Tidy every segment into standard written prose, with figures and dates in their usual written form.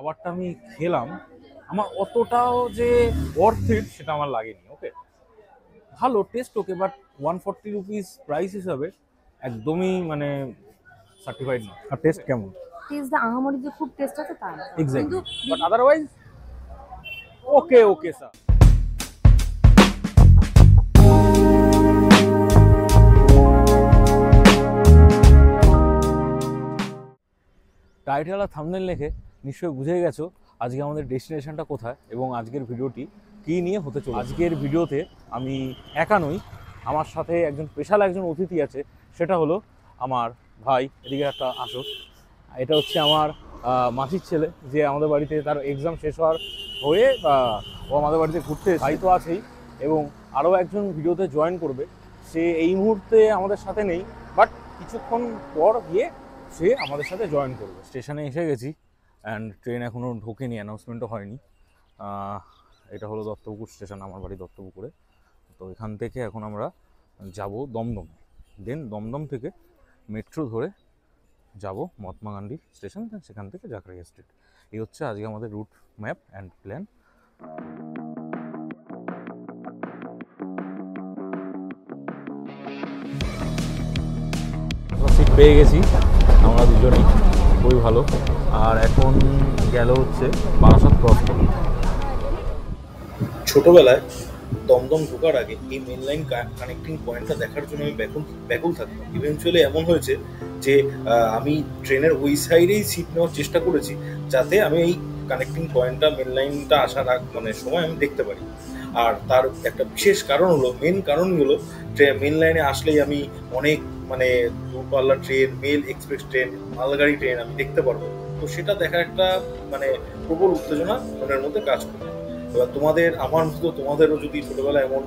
খাবারটা আমি খেলাম, আমার অতটাও যে অর্থ ইট সেটা আমার লাগেনি। ওকে, ভালো test, okay, but 140 rupees price হিসাবে একদমই মানে সার্টিফাইড না। আর টেস্ট কেমন? টেস্ট দা আহামরি যে খুব টেস্ট আছে তা না। কিন্তু exactly, but otherwise okay okay sir. Title আর থাম্বনেল দেখে নিশ্চয়ই বুঝে গেছো আজকে আমাদের ডেস্টিনেশনটা কোথায় এবং আজকের ভিডিওটি কী নিয়ে হতে চলে। আজকের ভিডিওতে আমি একা নই, আমার সাথে স্পেশাল একজন অতিথি আছে, সেটা হলো আমার ভাই। এদিকে একটা আসো, এটা হচ্ছে আমার মাসির ছেলে, যে আমাদের বাড়িতে তার এক্সাম শেষ হয়ে ও আমাদের বাড়িতে ঘুরতে। ভাই তো আছেই, এবং আরও একজন ভিডিওতে জয়েন করবে। সে এই মুহূর্তে আমাদের সাথে নেই, বাট কিছুক্ষণ পর গিয়ে সে আমাদের সাথে জয়েন করবে। স্টেশনে এসে গেছি, অ্যান্ড ট্রেন এখনও ঢোকেনি, অ্যানাউন্সমেন্টও হয়নি। এটা হলো দত্তপুকুর স্টেশন, আমার বাড়ি দত্তপুকুরে। তো এখান থেকে এখন আমরা যাব দমদম, দেন দমদম থেকে মেট্রো ধরে যাব মহাত্মা গান্ধী স্টেশন, সেখান থেকে জাকারিয়া স্ট্রিট। এই হচ্ছে আজকে আমাদের route map and plan. Seat পেয়ে গেছি আমরা দুজনেই, খুবই ভালো। আর এখন গেল হচ্ছে বারাসাত ক্রস করব। ছোটবেলায় দমদম ঢোকার আগে এই মেন লাইন কানেক্টিং পয়েন্টটা দেখার জন্য আমি ব্যাকুল থাকতাম। ইভেনচুয়ালি এমন হয়েছে যে আমি ট্রেনের ওই সাইডেই সিট নেওয়ার চেষ্টা করেছি, যাতে আমি এই কানেক্টিং পয়েন্টটা মেন লাইনটা আসার সময় আমি দেখতে পারি। আর তার একটা বিশেষ কারণ হলো, মেন কারণ হলো মেন লাইনে আসলেই আমি অনেক দূরপাল্লার ট্রেন, মেল এক্সপ্রেস ট্রেন, মালগাড়ি ট্রেন আমি দেখতে পারবো। তো সেটা দেখার একটা প্রবল উত্তেজনা মনের মধ্যে কাজ করে। এবার আমার মতো তোমাদেরও যদি ছোটবেলায় এমন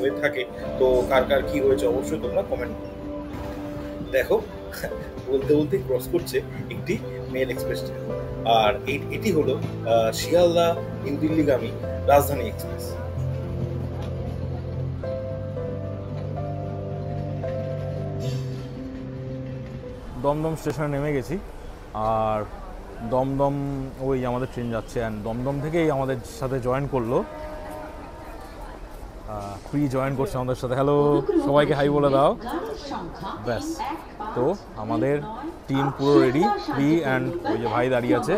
হয়ে থাকে, তো কার কার কি হয়েছে অবশ্যই তোমরা কমেন্ট করো। দেখো, বলতে বলতে ক্রস করছে একটি মেল এক্সপ্রেস ট্রেন, আর এটি হলো শিয়ালদা নিউ দিল্লিগামী রাজধানী এক্সপ্রেস। দমদম স্টেশনে নেমে গেছি, আর দমদম ওই আমাদের ট্রেন যাচ্ছে, অ্যান্ড দমদম থেকেই আমাদের সাথে জয়েন করলো, জয়েন করছে আমাদের সাথে। হ্যালো, সবাইকে হাই বলে দাও। ব্যাস, তো আমাদের টিম পুরো রেডি, অ্যান্ড ওই যে ভাই দাঁড়িয়ে আছে,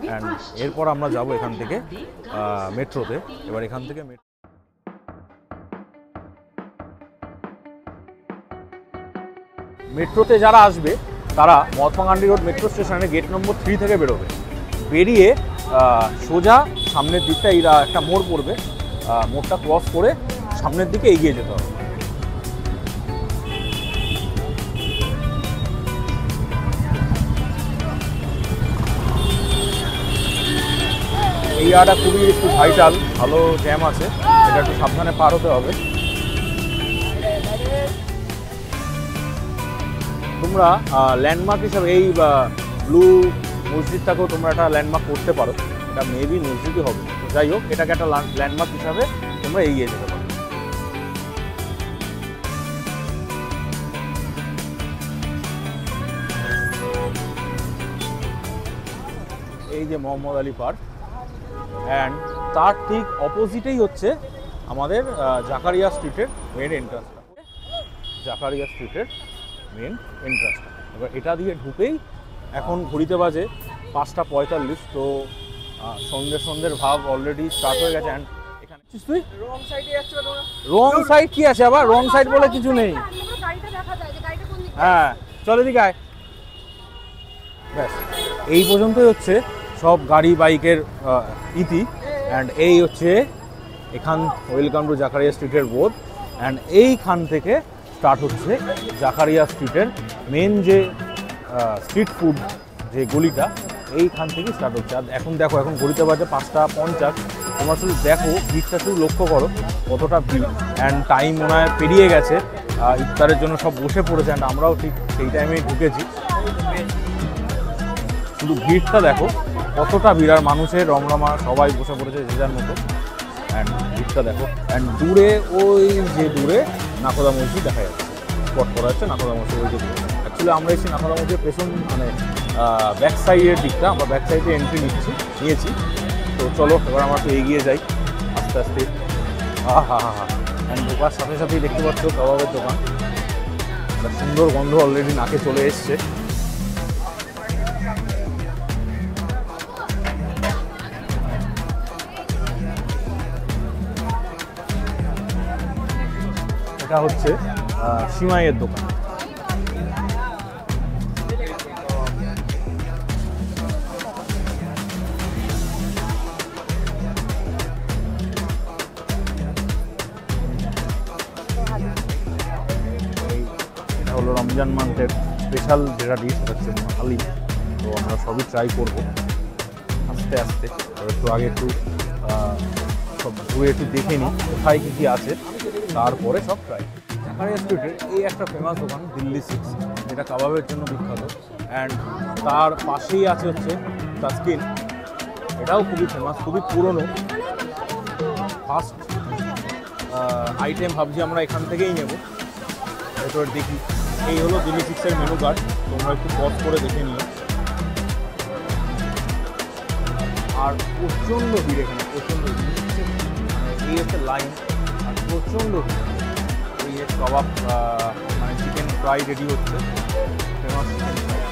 অ্যান্ড এরপর আমরা যাব এখান থেকে মেট্রোতে। এবার এখান থেকে মেট্রোতে যারা আসবে তারা মহাত্মা গান্ধী রোড মেট্রো স্টেশনে গেট নম্বর 3 থেকে বেরোবে। বেরিয়ে সোজা সামনের দিকটা একটা মোড় পড়বে, মোড়টা ক্রস করে সামনের দিকে এগিয়ে যেতে হবে। এই জায়গাটা খুবই একটু ভাইটাল, ভালো জ্যাম আছে, এটা একটু সাবধানে পার হতে হবে। তোমরা ল্যান্ডমার্ক হিসাবে এই ব্লু মসজিদটাকেও তোমরা একটা ল্যান্ডমার্ক করতে পারো, এটা মেবি মসজিদই হবে। যাই হোক, এটাকে একটা ল্যান্ডমার্ক হিসাবে তোমরা এগিয়ে যেতে পারো। এই যে মোহাম্মদ আলী পার্ক, অ্যান্ড তার ঠিক অপোজিটেই হচ্ছে আমাদের জাকারিয়া স্ট্রিটের মেন এন্ট্রান্সটা। জাকারিয়া স্ট্রিটের মেন এন্ট্রান্সটা, এবার এটা দিয়ে ঢুকেই এখন ঘড়িতে বাজে 5:45। তো সন্ধ্যের ভাব অলরেডি স্টার্ট হয়ে গেছে। অ্যান্ড এখানে তুই রং সাইড কি আছে, আবার রং সাইড বলে কিছু নেই। হ্যাঁ, চলে দিকে আয়। ব্যাস, এই পর্যন্তই হচ্ছে সব গাড়ি বাইকের ইতি। অ্যান্ড এই হচ্ছে এখান ওয়েলকাম টু জাকারিয়া স্ট্রিটের বোর্ড, অ্যান্ড এইখান থেকে স্টার্ট হচ্ছে জাকারিয়া স্ট্রিটের মেন যে স্ট্রিট ফুড যে গলিটা, এইখান থেকে স্টার্ট হচ্ছে। আর এখন দেখো, এখন ঘড়িতে বাজে 5:50। তোমরা শুধু দেখো, ভিড়টা শুধু লক্ষ্য করো কতটা ভিড়। অ্যান্ড টাইম মনে হয় পেরিয়ে গেছে, ইফতারের জন্য সব বসে পড়েছে, অ্যান্ড আমরাও ঠিক সেই টাইমেই ঢুকেছি। শুধু ভিড়টা দেখো কতটা ভিড়, আর মানুষের রমরমা, সবাই বসে পড়েছে যে যার মতো। অ্যান্ড ভিড়টা দেখো, অ্যান্ড দূরে ওই যে দূরে নাকোদা মসজিদ দেখা যাচ্ছে, স্পট করা হচ্ছে নাকোদা মসজিদ। ওই যে অ্যাকচুয়ালি আমরা এসেছি নাকোদা মসজিদের পেছন ব্যাক সাইডের দিকটা, আমরা ব্যাক সাইডে এন্ট্রি নিয়েছি। তো চলো এবার আমরা একটু এগিয়ে যাই আস্তে আস্তে। হা অ্যান্ড ঢোকার সাথে সাথেই দেখতে পাচ্ছ কাবাবের দোকান, একটা সুন্দর গন্ধ অলরেডি নাকে চলে এসছে। এটা হচ্ছে সিমাইয়ের দোকান। এটা হলো রমজান মান্থের স্পেশাল যেটা ডিশ, সেটা হচ্ছে হালিম। তো আমরা সবই ট্রাই করব আস্তে আস্তে। একটু আগে একটু সব ঘুরে একটু দেখে নিই কোথায় কী কী আছে, তারপরে সব ট্রাই। জাকারিয়া স্ট্রিটের এই একটা ফেমাস দোকান দিল্লি 6, যেটা কাবাবের জন্য বিখ্যাত। অ্যান্ড তার পাশেই আছে হচ্ছে তাসকিন, এটাও খুবই ফেমাস, খুবই পুরনো। ফার্স্ট আইটেম ভাবছি আমরা এখান থেকেই নেব। এরপর দেখি, এই হলো দিল্লি 6-এর মেনু কার্ড, তোমরা একটু পজ করে দেখে নিও। আর প্রচণ্ড ভিড় এখানে, প্রচণ্ড ভিড়, মানে এই হচ্ছে লাইন, আর প্রচণ্ড ভিড়। এই যে কাবাব মানে চিকেন ফ্রাই রেডি হচ্ছে, ফেমাস চিকেন ফ্রাই।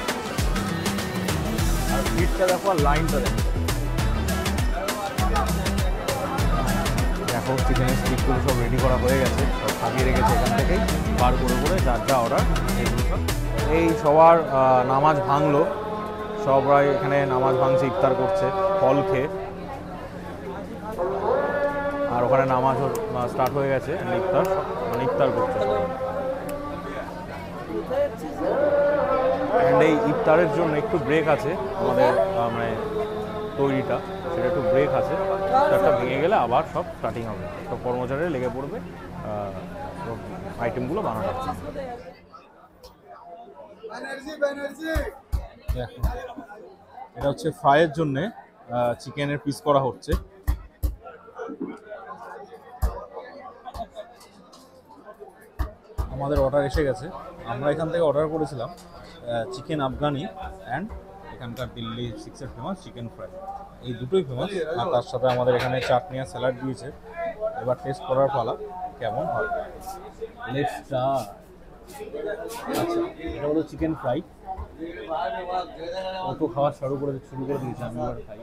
আর ভিড়টা দেখো, আর লাইনটা দেখো। দেখো চিকেনের স্টিকগুলো সব রেডি করা হয়ে গেছে, সব সাজিয়ে রেখেছে এখান থেকেই বার করে করে যার যা অর্ডার এইগুলো সব। এই সবার নামাজ ভাঙলো, সবাই এখানে নামাজ ভাঙছে, ইফতার করছে ফল খেয়ে। আর ওখানে নামাজ স্টার্ট হয়ে গেছে, ইফতার মানে ইফতার করছে সবাই। অ্যান্ড এই ইফতারের জন্য একটু ব্রেক আছে আমাদের মানে তৈরিটা, সেটা একটু ব্রেক আছে। ইফতারটা ভেঙে গেলে আবার সব স্টার্টিং হবে, সব কর্মচারীরা লেগে পড়বে আইটেমগুলো বানানোর। এটা হচ্ছে ফ্রাইয়ের জন্যে চিকেনের পিস করা হচ্ছে। আমাদের অর্ডার এসে গেছে, আমরা এখান থেকে অর্ডার করেছিলাম চিকেন আফগানি অ্যান্ড এখানকার দিল্লি 6-এর ফেমাস চিকেন ফ্রাই, এই দুটোই ফেমাস। আর তার সাথে আমাদের এখানে চাটনি আর স্যালাড দিয়েছে। এবার টেস্ট করার পালা, কেমন হয়। Let's start. আচ্ছা, এটা হলো চিকেন ফ্রাই। অত খাওয়া শুরু করে দিয়েছে, আমি এবার খাই।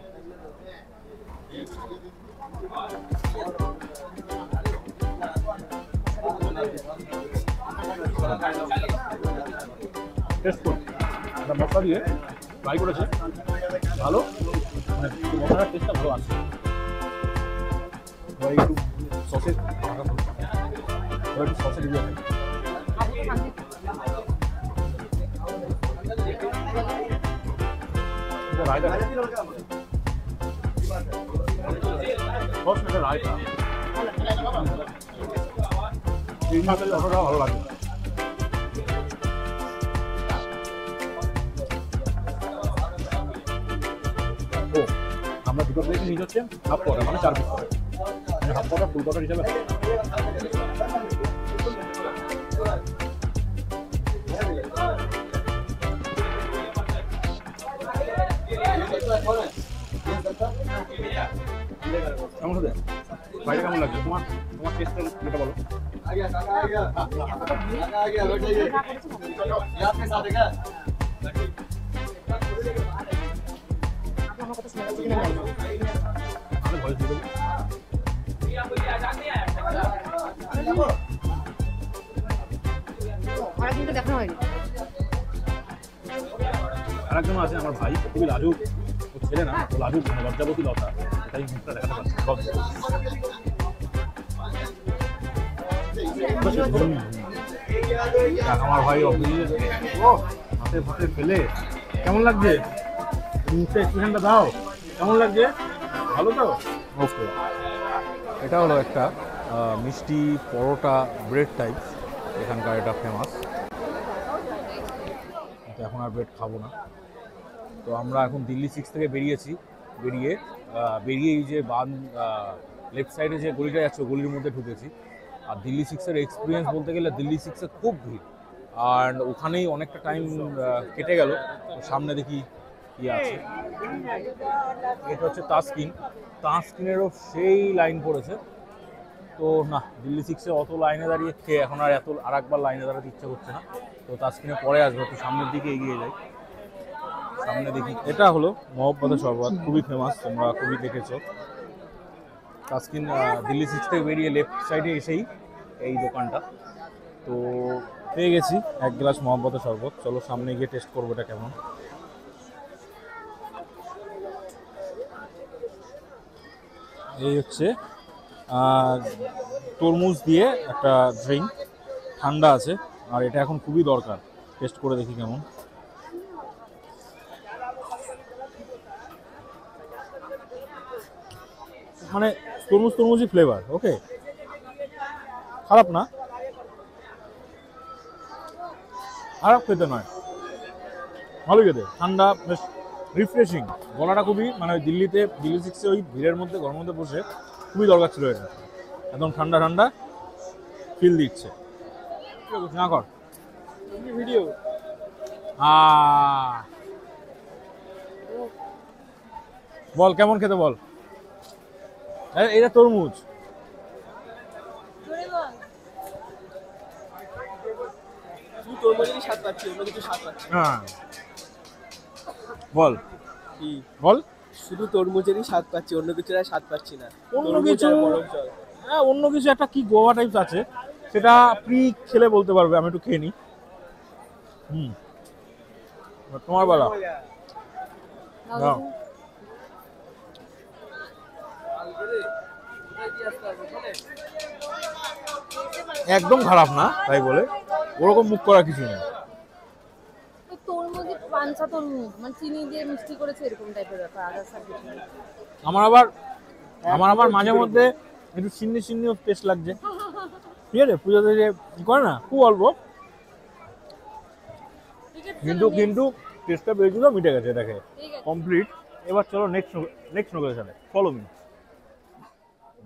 টেস্ট করি, একটা মশলা দিয়ে ফ্রাই করেছে, ভালো, মানে মশলার টেস্টটা ভালো আছে। এবার একটু সসের দিয়ে রায়তা, রায়তা এই মাছের অতটা ভালো লাগে। ও, আমরা দুটো প্লেট নিয়ে যাচ্ছি হাফ কোয়ার্টার, মানে 4 পিস করে, হাফ কোয়ার্টার ফুল কোয়ার্টার হিসাবে। কেমন হতে ফ্রাইটা কেমন লাগছে তোমার? তোমার টেস্টটা যেটা বলো। দেখানো হয়নি। আরেকজন আছে আমার ভাই, খুবই লাজুক, ও ছেলে না, ও লাজুক, মানে লজ্জাবতী লতা, এটাই মুখটা দেখাতে পারছে। আমার ভাই অফিসে ও হাতে ফাতে ফেলে। কেমন লাগছে? মুখটা এক্সপ্রেশনটা দাও, কেমন লাগছে? ভালো তো? ওকে। এটা হলো একটা মিষ্টি পরোটা ব্রেড টাইপ, এখানকার এটা ফেমাস। এখন আর ব্রেড খাবো না। তো আমরা এখন দিল্লি 6 থেকে বেরিয়ে এই যে লেফট সাইডে যে গলিটা যাচ্ছে, গলির মধ্যে ঢুকেছি। আর দিল্লি 6-এর এক্সপিরিয়েন্স বলতে গেলে দিল্লি 6-এ খুব ভিড়, আর ওখানেই অনেকটা টাইম কেটে গেল। সামনে দেখি কি আছে। এটা হচ্ছে তাজকিন, তাজকিনেরও সেই লাইন পড়েছে। তো না, দিল্লি সিক্সে অত লাইনে দাঁড়িয়ে খেয়ে এখন আর একবার লাইনে দাঁড়াতে ইচ্ছা করছে না। তো তাজকিনে পরে আসবো, একটু সামনের দিকে এগিয়ে যাই। সামনে দেখি, এটা হলো মহব্বতের শরবত, খুবই ফেমাস, তোমরা খুবই দেখেছো। তাজকিন দিল্লি সিক্স থেকে বেরিয়ে লেফট সাইডে এসেই এই দোকানটা। তো পেয়ে গেছি এক গ্লাস মহব্বতের শরবত। চলো সামনে গিয়ে টেস্ট করবো এটা কেমন। এই হচ্ছে তরমুজ দিয়ে একটা ড্রিঙ্ক, ঠান্ডা আছে, আর এটা এখন খুবই দরকার। টেস্ট করে দেখি কেমন। মানে তরমুজই ফ্লেভার, ওকে, খারাপ না, খারাপ খেতে নয়, ভালো খেতে, ঠান্ডা, বেশ রিফ্রেশিং। গলাটা খুবই, মানে দিল্লি সিক্সে ওই ভিড়ের মধ্যে গরমের মধ্যে বসে খুবই দরকার ছিল এটা। একদম ঠান্ডা ঠান্ডা ফিল দিচ্ছে। না কর ভিডিও। বল কেমন খেতে বল। এটা তরমুজ। হ্যাঁ বল বল। শুধু তরমুজেরই স্বাদ পাচ্ছি, অন্য কিছুর আর স্বাদ পাচ্ছি না। অন্য কিছু, হ্যাঁ অন্য কিছু একটা কি গোয়া টাইপস আছে, সেটা প্রি খেলে বলতে পারবে। আমি একটু খেয়ে নিই। তোমার বেলা নাও। একদম খারাপ না তাই বলে ওরকম মুখ করা কিছু নেই। তরমুজে পাঞ্চা তরমুজ মানে চিনি দিয়ে মিষ্টি করেছে এরকম টাইপের ব্যাপার, আদার্স আর কিছু না। আমার আবার মাঝে মধ্যে একটু সিন্নিও টেস্ট লাগছে। ঠিক আছে, পুজোতে যে করে না, খুব অল্প, কিন্তু টেস্টটা বেরিয়েছিল, মিটে গেছে, এটাকে কমপ্লিট। এবার চলো নেক্সট লোকেশনে, ফলো মি।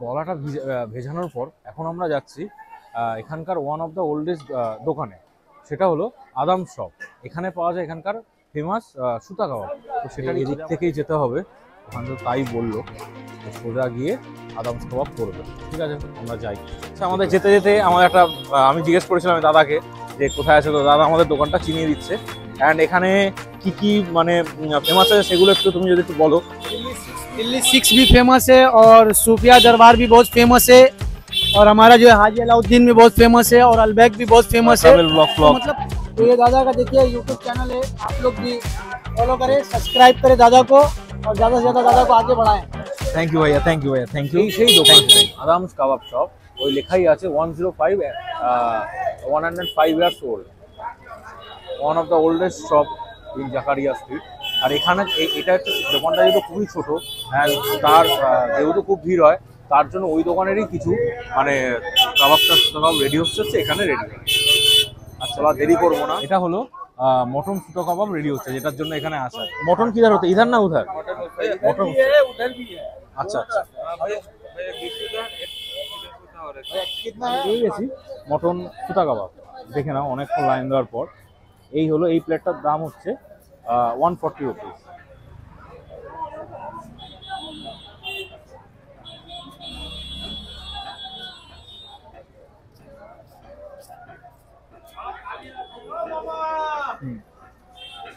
গলাটা ভেজানোর পর এখন আমরা যাচ্ছি এখানকার ওয়ান অফ দ্য ওল্ডেস্ট দোকানে, সেটা হলো আদাম শপ। এখানে পাওয়া যায় এখানকার ফেমাস সুতা কাবাব। তো সেটার এদিক থেকেই যেতে হবে, ওখানে তো তাই বললো, সোজা গিয়ে আদাম কাবাব করবে। ঠিক আছে, আমরা যাই। আচ্ছা, আমাদের যেতে যেতে আমি জিজ্ঞেস করেছিলাম দাদাকে যে কোথায় আছে, তো দাদা আমাদের দোকানটা চিনিয়ে দিচ্ছে। অ্যান্ড এখানে কি কি মানে ফেমাস আছে সেগুলো একটু তুমি যদি একটু বলো। दिल्ली सिक्स भी फेमस है और सूफिया दरबार भी बहुत फेमस है, और हमारा जो है हाजी अलाउद्दीन भी बहुत फेमस है, और अलबैग भी बहुत फेमस है। तो मतलब तो ये दादा का देखिए यूट्यूब चैनल है, आप लोग भी फॉलो करें, सब्सक्राइब करें दादा को, और ज़्यादा से ज़्यादा दादा को आगे बढ़ाएं। থ্যাংক ইউ ভাইয়া, থ্যাংক ইউ ভাইয়া, থ্যাংক ইউ। সেই দোকান আদামস কাবাব শপ, ওই লেখাই আছে 105 years old, one of the oldest shop in Zakaria street. আর এখানে এটা হচ্ছে দোকানটা যেহেতু খুবই ছোট, অ্যান্ড তার যেহেতু খুব ভিড় হয়, তার জন্য ওই দোকানেরই কিছু মানে কাবাব রেডি হচ্ছে, এখানে রেডি হয়। আচ্ছা, দেরি করবো না। এটা হলো মটন সুতো কাবাব রেডি হচ্ছে, যেটার জন্য এখানে আসা। মটন কিধার হতে, ইধার না উধার? মটন আচ্ছা আচ্ছা, পেয়ে গেছি মটন সুতা কাবাব। দেখে নাও, অনেকক্ষণ লাইন দেওয়ার পর এই হলো। এই প্লেটটার দাম হচ্ছে 140 রুপিস।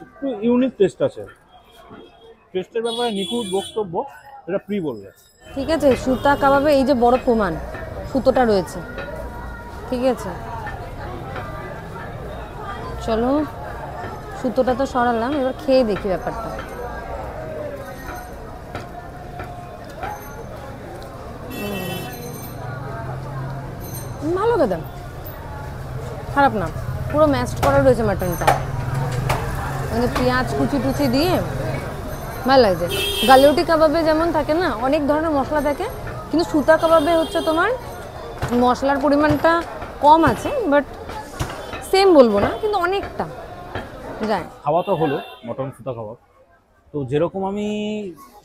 একটু ইউনিক টেস্ট আছে, টেস্টের ব্যাপারে নিখুঁত বক্তব্য, এটা প্রি বলবে। ঠিক আছে, সুতা কাবাবে এই যে বড় প্রমাণ সুতোটা রয়েছে। ঠিক আছে, চলো সুতোটা তো সরালাম, এবার খেয়ে দেখি ব্যাপারটা। ভালো খেতে, খারাপ না, পুরো ম্যাশড করা রয়েছে মাটনটা, মানে পেঁয়াজ কুচি টুচি দিয়ে ভালো লাগছে। গালিউটি কাবাবে যেমন থাকে না, অনেক ধরনের মশলা থাকে, কিন্তু সুতা কাবাবে হচ্ছে তোমার মশলার পরিমাণটা কম আছে, বাট সেম বলবো না, কিন্তু অনেকটা যায়। খাওয়া তো হলো মটন সুতা কাবাব। তো যেরকম আমি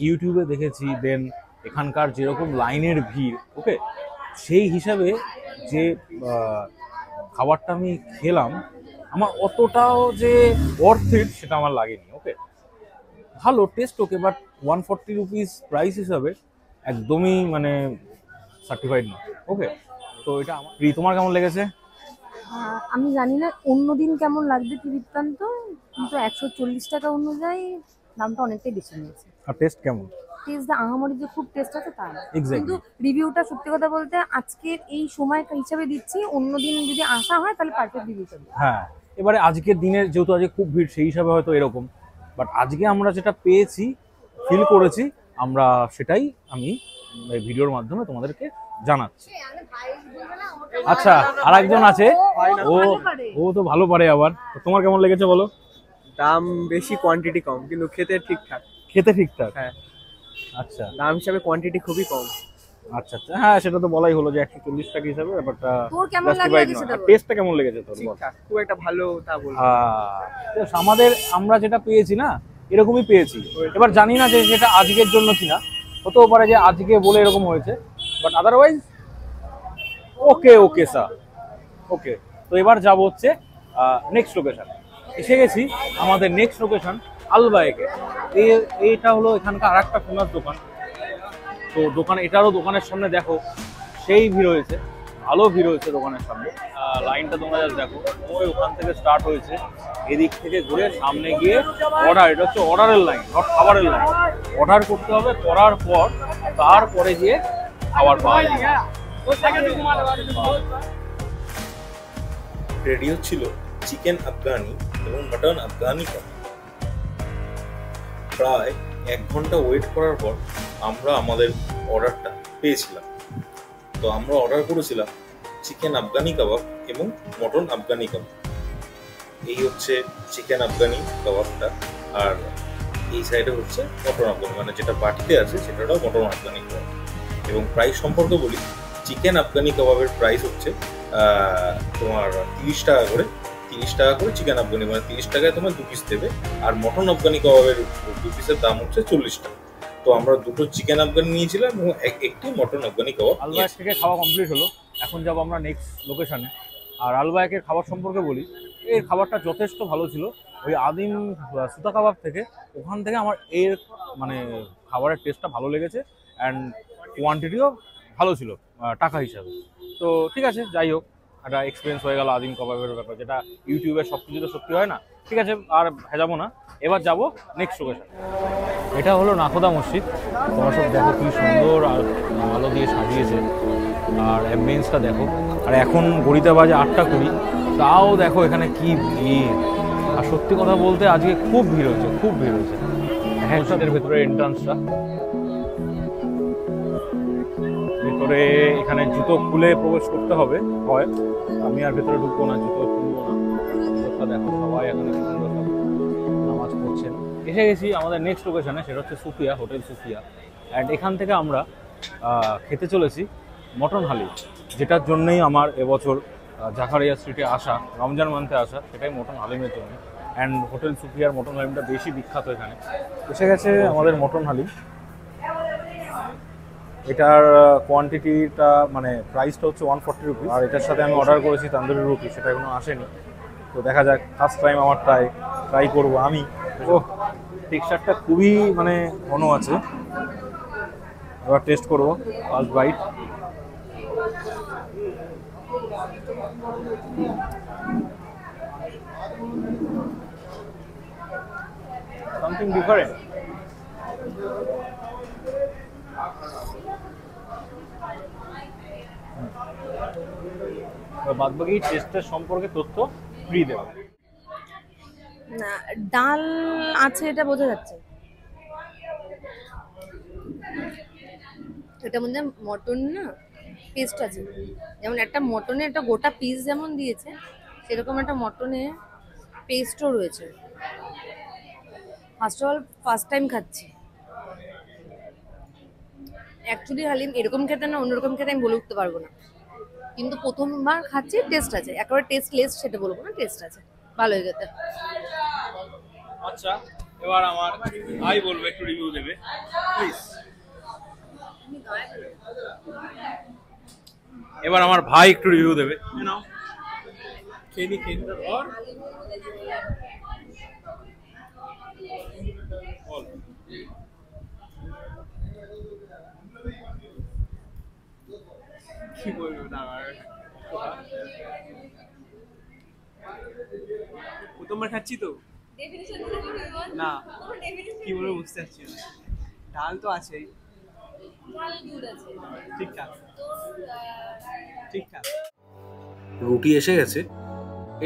ইউটিউবে দেখেছি, দেন এখানকার যেরকম লাইনের ভিড়, ওকে, সেই হিসাবে যে খাবারটা আমি খেলাম আমার অতটাও যে ওয়ার্থ ইট সেটা আমার লাগেনি। ওকে, ভালো test, okay, but 140 rupees price হিসাবে একদমই মানে সার্টিফাইড না। ওকে, তো এটা আমার। তোমার কেমন লেগেছে? আমি জানি না অন্যদিন কেমন লাগবে বৃত্তান্ত, কিন্তু 140 টাকা অনুযায়ী দামটা অনেকটাই বেশি নিয়েছে। আর টেস্ট কেমন? টেস্ট আহামরি যে খুব টেস্ট আছে তা না, Exactly. কিন্তু রিভিউটা সত্যি কথা বলতে আজকের এই সময় হিসাবে দিচ্ছি, অন্যদিন যদি আসা হয় তাহলে পারফেক্ট রিভিউটা দিই। হ্যাঁ, এবারে আজকের দিনের যেহেতু আজকে খুব ভিড় সেই হিসাবে হয়তো এরকম, বাট আজকে আমরা যেটা পেয়েছি, ফিল করেছি আমরা, সেটাই আমি এই ভিডিওর মাধ্যমে তোমাদেরকে জানাচ্ছি। আচ্ছা, আর একজন আছে, ও ও তো ভালো পারে আবার। তো তোমার কেমন লেগেছে বলো? দাম বেশি, কোয়ান্টিটি কম, কিন্তু খেতে ঠিকঠাক। খেতে ঠিকঠাক? হ্যাঁ। আচ্ছা দাম হিসাবে কোয়ান্টিটি খুবই কম। আচ্ছা আচ্ছা, হ্যাঁ সেটা তো বলাই হলো যে 140 টাকা হিসাবে ব্যাপারটা তোর কেমন লাগলো justified আগে নয়। সেটা আর বল। টেস্টটা কেমন লেগেছে তোর বল? ঠিকঠাক, খুব একটা ভালো তা বলবো। তো আমাদের আমরা যেটা পেয়েছি না এরকমই পেয়েছি। এবার জানি না যে সেটা আজকের জন্য কিনা, হতেও পারে যে আজকে বলে এরকম হয়েছে, but otherwise okay okay sir, okay. তো এবার যাব হচ্ছে নেক্সট লোকেশন। এসে গেছি আমাদের নেক্সট লোকেশন আলবায়েকে। এইটা হলো এখানকার আর একটা ফেমাস দোকান। তো এটারও দোকানের সামনে দেখো সেই ভিড় হয়েছে, ভালো ভিড় হয়েছে দোকানের সামনে। লাইনটা তোমরা জাস্ট দেখো, ওই ওখান থেকে স্টার্ট হয়েছে, এদিক থেকে ঘুরে সামনে গিয়ে অর্ডার, এটা হচ্ছে অর্ডারের লাইন, নট খাবারের লাইন। অর্ডার করতে হবে, করার পর তারপরে গিয়ে খাবার পাওয়া যাবে। রেডি হচ্ছিল চিকেন আফগানি এবং মটন আফগানি কাবাব। প্রায় 1 ঘন্টা ওয়েট করার পর আমরা আমাদের অর্ডারটা পেয়েছিলাম। তো আমরা অর্ডার করেছিলাম চিকেন আফগানি কাবাব এবং মটন আফগানি কাবাব। এই হচ্ছে চিকেন আফগানি কাবাবটা, আর এই সাইডে হচ্ছে মটন আফগানি, মানে যেটা বাটিতে আছে সেটাও মটন আফগানি কাবাব। এবং প্রাইস সম্পর্কে বলি, চিকেন আফগানি কাবাবের প্রাইস হচ্ছে তোমার 30 টাকা করে। 30 টাকা করে চিকেন আফগানি, মানে 30 টাকায় তোমার 2 পিস দেবে। আর মটন আফগানি কাবাবের 2 পিসের দাম হচ্ছে 40 টাকা। তো আমরা দুটো চিকেন আফগানি নিয়েছিলাম এবং একটি মটন আফগানি কাবাব। আলবায়েক থেকে খাওয়া কমপ্লিট হলো, এখন যাব আমরা নেক্সট লোকেশনে। আর আলবায়েকের খাবার সম্পর্কে বলি, এর খাবারটা যথেষ্ট ভালো ছিল। ওই আদিম সুতা কাবাব থেকে, ওখান থেকে আমার এর মানে খাবারের টেস্টটা ভালো লেগেছে, অ্যান্ড কোয়ান্টিটিও ভালো ছিল টাকা হিসাবে। তো ঠিক আছে, যাই হোক, একটা এক্সপিরিয়েন্স হয়ে গেল আদিম কাবাবের ব্যাপার, যেটা ইউটিউবে সব কিছু তো সত্যি হয় না। ঠিক আছে, আর ভেজাবো না, এবার যাব নেক্সট লোকেশন। এটা হলো নাখোদা মসজিদ। তোমরা সব দেখো কি সুন্দর আর আলো দিয়ে সাজিয়েছে, আর অ্যাম্বিয়েন্সটা দেখো। আর এখন ঘড়িতে বাজে 8টা 20, তাও দেখো এখানে কি ভিড়। আর সত্যি কথা বলতে আজকে খুব ভিড় হয়েছে, খুব ভিড় হয়েছে। হ্যাঁ, মসজিদের ভেতরে এন্ট্রান্সটা, ভেতরে এখানে জুতো খুলে প্রবেশ করতে হবে হয়। আমি আর ভেতরে ঢুকবো না, জুতো খুলবো না। ভেতরটা দেখো, সবাই এখানে কি সুন্দর সব নামাজ পড়ছেন। এসে গেছি আমাদের নেক্সট লোকেশনে, সেটা হচ্ছে সুফিয়া, হোটেল সুফিয়া। অ্যান্ড এখান থেকে আমরা খেতে চলেছি মটন হালিম, যেটার জন্যই আমার এবছর জাকারিয়া স্ট্রিটে আসা, রমজান মান্থে আসা, সেটাই মটন হালিমের জন্য। অ্যান্ড হোটেল সুফিয়ার মটন হালিমটা বেশি বিখ্যাত এখানে। এসে গেছে আমাদের মটন হালিম। এটার কোয়ান্টিটিটা মানে প্রাইসটা হচ্ছে 140 রুপিস, আর এটার সাথে আমি অর্ডার করেছি তান্দুরি রুটি, সেটা এখনো আসেনি। তো দেখা যাক, ফার্স্ট টাইম আমার ট্রাই করবো আমি। ও, টেক্সচারটা খুবই মানে ঘন আছে। এবার টেস্ট করবো, ফার্স্ট বাইট। Something different. বাদবাকি টেস্টের সম্পর্কে তথ্য ফ্রি দেওয়া। না, ডাল আছে এটা বোঝা যাচ্ছে, এটার মধ্যে মটন না পেস্ট আছে। যেমন একটা মটনে একটা গোটা পিস যেমন দিয়েছে, সেরকম একটা মটনে পেস্টও রয়েছে। ফার্স্ট টাইম খাচ্ছি। অ্যাকচুয়ালি হালিম এরকম খেতে না অন্যরকম খেতে আমি বলে উঠতে পারবো না, কিন্তু প্রথমবার খাচ্ছি, টেস্ট আছে। একেবারে টেস্টলেস সেটা বলবো না, টেস্ট আছে, ভালো হয়ে গেছে। আচ্ছা, এবার আমার ভাই বলবে, একটু রিভিউ দেবে প্লিজ। এবার আমার ভাই একটু রিভিউ দেবে। খেয়ে নি और কি বলবো না আর প্রথমবার খাচ্ছি তো না কি বলবো বুঝতে পারছি না ডাল তো আছেই ঠিকঠাক ঠিকঠাক রুটি এসে গেছে।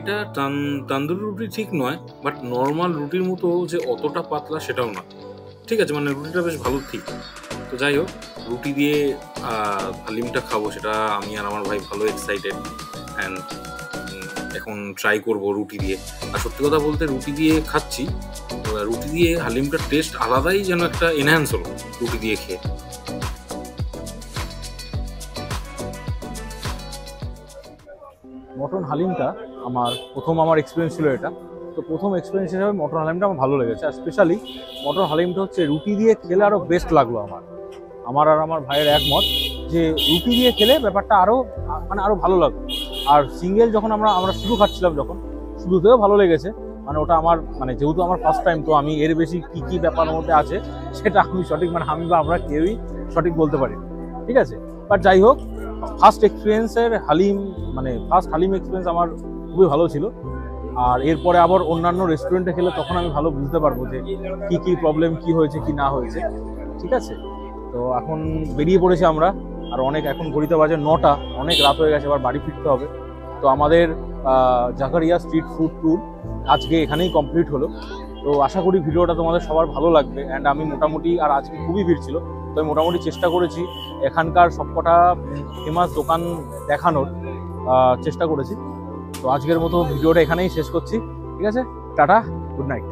এটা তান্দুরি রুটি ঠিক নয়, বাট নর্মাল রুটির মতো যে অতটা পাতলা সেটাও না, ঠিক আছে, মানে রুটিটা বেশ ভালো ঠিক। তো যাই হোক, রুটি দিয়ে হালিমটা খাবো সেটা আমি আর আমার ভাই ভালো এক্সাইটেড, অ্যান্ড এখন ট্রাই করব রুটি দিয়ে। আর সত্যি কথা বলতে রুটি দিয়ে খাচ্ছি, রুটি দিয়ে হালিমটার টেস্ট আলাদাই যেন একটা এনহ্যান্স হলো রুটি দিয়ে খেয়ে। মটন হালিমটা আমার এক্সপিরিয়েন্স ছিল এটা। তো প্রথম এক্সপিরিয়েন্স হিসাবে মটন হালিমটা আমার ভালো লেগেছে। আর স্পেশালি মটন হালিমটা হচ্ছে রুটি দিয়ে খেলে আরও বেস্ট লাগলো আমার আর আমার ভাইয়ের একমত যে রুটি দিয়ে খেলে ব্যাপারটা আরও ভালো লাগলো। আর সিঙ্গেল যখন আমরা শুধু খাচ্ছিলাম, যখন শুধুতেও ভালো লেগেছে। মানে ওটা আমার যেহেতু আমার ফার্স্ট টাইম, তো আমি এর বেশি কী ব্যাপারের মধ্যে আছে সেটা আমি সঠিক আমি বা আমরা কেউই সঠিক বলতে পারি, ঠিক আছে। বাট যাই হোক, ফার্স্ট হালিম এক্সপিরিয়েন্স আমার খুবই ভালো ছিল। আর এরপরে আবার অন্যান্য রেস্টুরেন্টে খেলে তখন আমি ভালো বুঝতে পারবো যে কী প্রবলেম, কী হয়েছে কি না হয়েছে, ঠিক আছে। তো এখন বেরিয়ে পড়েছি আমরা, আর এখন ঘড়িতে বাজে 9টা, অনেক রাত হয়ে গেছে, আবার বাড়ি ফিরতে হবে। তো আমাদের জাকারিয়া স্ট্রিট ফুড ট্যুর আজকে এখানেই কমপ্লিট হলো। তো আশা করি ভিডিওটা তোমাদের সবার ভালো লাগবে। অ্যান্ড আমি মোটামুটি, আর আজকে খুবই ভিড় ছিল, তো আমি মোটামুটি চেষ্টা করেছি এখানকার সবকটা ফেমাস দোকান দেখানোর চেষ্টা করেছি। তো আজকের মতো ভিডিওটা এখানেই শেষ করছি, ঠিক আছে। Tata, good night.